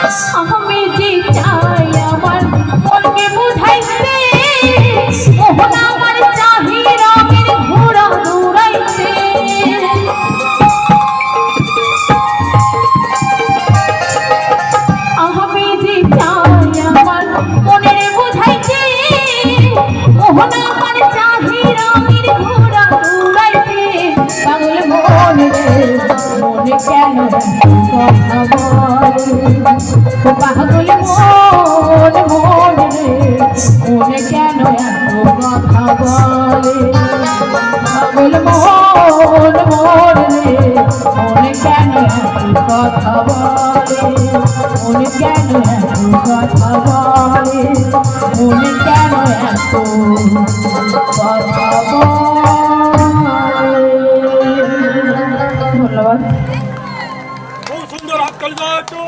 আমি যে চাই আমার মনকে বুঝাইতে, মোহন আমার চাহি রঙের ঘোড়া দৌড়াইতে। আমি যে চাই আমার মনের বুঝাইতে, মোহন আমার চাহি রঙের ঘোড়া দৌড়াইতে। পাগল মন রে মনে কেন কথা বলে, পাগল মন মন রে মনে কেন এত কথা বলে। পাগল মন মন রে মনে কেন এত কথা বলে, মনে কেন এত কথা বলে, মনে কেন এত কথা বলে। ধন্যবাদ। খুব সুন্দর হাত তালি দাও একটু।